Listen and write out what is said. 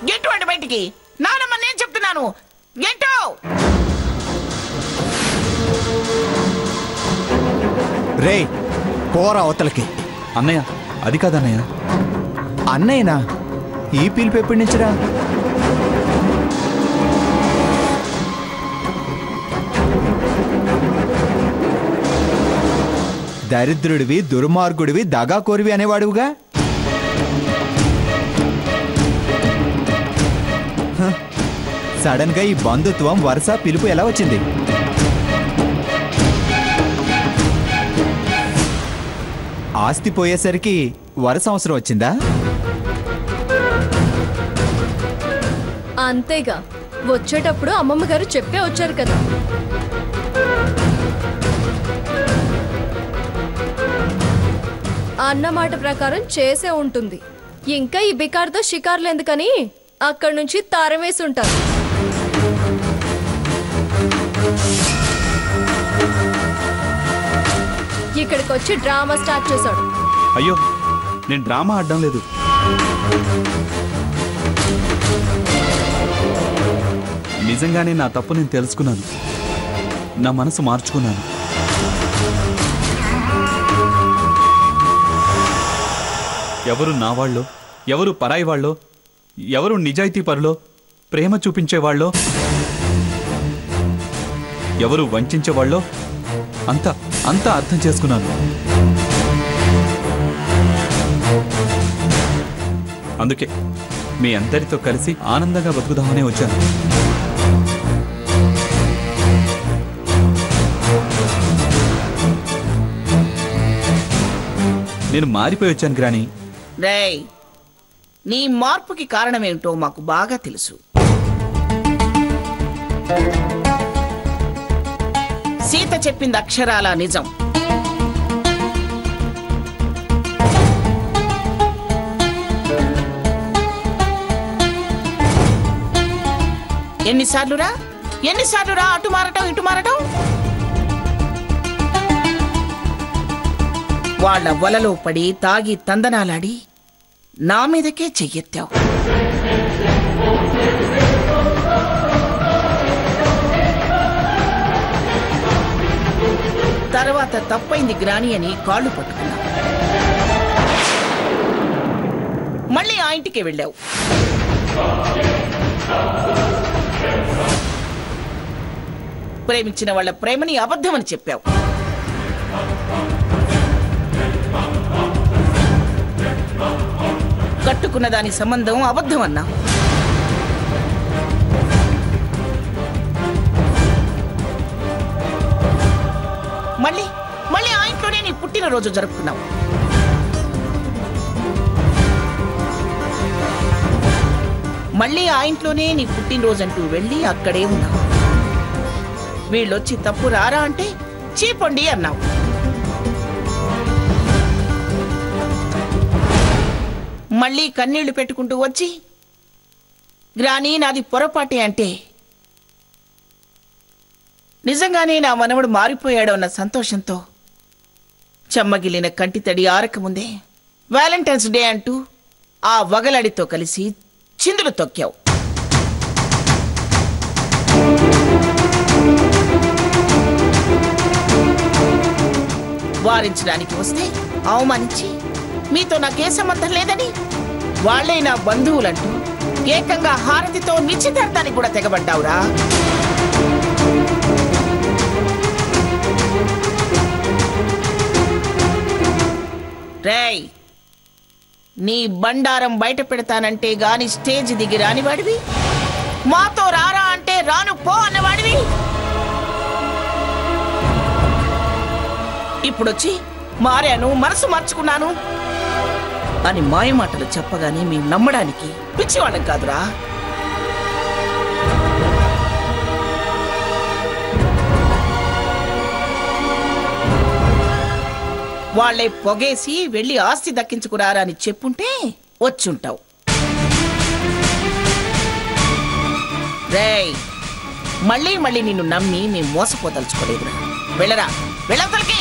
గెంటు అంటే బయటికి. నానమ్మ నేను చెప్తున్నాను, గెంటు. రే పోరా అవతలకి. అన్నయ్య అది కాదన్నయ్య. అన్నయ్యనా? ఈ పిలుపు ఎప్పటి నుంచిరా? దరిద్రుడివి, దుర్మార్గుడివి, దగాకోరివి అనేవాడుగా. సడన్ గా ఈ బంధుత్వం, వరుస, పిలుపు ఎలా వచ్చింది? ఆస్తి పోయేసరికి వరుస అవసరం వచ్చిందా? అంతేగా, వచ్చేటప్పుడు అమ్మమ్మ గారు చెప్పే వచ్చారు కదా. అన్న మాట ప్రకారం చేసే ఉంటుంది. ఇంకా ఈ బికార్తో షికార్లు ఎందుకని అక్కడి నుంచి తారం వేసి ఉంటారు. ఇక్కడికి వచ్చి డ్రామా స్టార్ట్ చేశాడు. అయ్యో, నేను డ్రామా ఆడడం లేదు. నిజంగానే నా తప్పు నేను తెలుసుకున్నాను. నా మనసు మార్చుకున్నాను. ఎవరు నా వాళ్ళో, ఎవరు పరాయి వాళ్ళో, ఎవరు నిజాయితీ పరులో, ప్రేమ చూపించేవాళ్ళో, ఎవరు వంచేవాళ్ళో అంతా అంతా అర్థం చేసుకున్నాను. అందుకే మీ అందరితో కలిసి ఆనందంగా బతుకుదామనే వచ్చాను. నేను మారిపోయి వచ్చాను గ్రాని. రేయ్, నీ మార్పుకి కారణమేమిటో మాకు బాగా తెలుసు. సీత చెప్పింది అక్షరాల నిజం. ఎన్నిసార్లురా అటు మారటం ఇటు మారటం. వాళ్ళ వలలో పడి తాగి తందనాలాడి నా మీదకే చెయ్యెత్తావు. తర్వాత తప్పైంది గ్రాని అని కాళ్ళు పట్టుకున్నావు. మళ్ళీ ఆ ఇంటికి వెళ్ళావు. ప్రేమించిన వాళ్ళ ప్రేమని అబద్ధమని చెప్పావు. కట్టుకున్న దాని సంబంధం అబద్ధం అన్నా. మళ్ళీ మళ్ళీ ఆ ఇంట్లోనే నీ పుట్టినరోజు జరుపుకున్నావు. మళ్ళీ ఆ ఇంట్లోనే నీ పుట్టినరోజు అంటూ వెళ్ళి అక్కడే ఉన్నావు. వీళ్ళొచ్చి తప్పు రారా అంటే చీపండి అన్నావు. మళ్ళీ కన్నీళ్లు పెట్టుకుంటూ వచ్చి గ్రాని నాది పొరపాటే అంటే నిజంగానే నా మనవడు మారిపోయాడు అన్న సంతోషంతో చెమ్మగిలిన కంటితడి ఆరకముందే వ్యాలంటైన్స్ డే అంటూ ఆ వగలడితో కలిసి చిందులు తొక్కావు. వారించడానికి వస్తే అవమానించి మీతో నాకే సంబంధం లేదని వాళ్లే నా బంధువులంటూ ఏకంగా హారతితో నిశ్చితార్థానికి కూడా తెగబడ్డావురా. రేయ్, నీ బండారం బయట పెడతానంటే గాని స్టేజ్ దిగి రానివాడివి, మాతో రారా అంటే రాను పో అన్నవాడివి. ఇప్పుడొచ్చి మారాను, మనసు మార్చుకున్నాను అని మాయమాటలు చెప్పగానే మేము నమ్మడానికి పిచ్చివాళ్ళం కాదురా. వాళ్లే పొగేసి వెళ్ళి ఆస్తి దక్కించుకురారా అని చెప్పుంటే వచ్చుంటావు. రేయ్, మళ్ళీ మళ్ళీ నిన్ను నమ్మి మేము మోసపోదలుచుకోలేదురా. వెళ్ళరా, వెళ్ళవతలకి.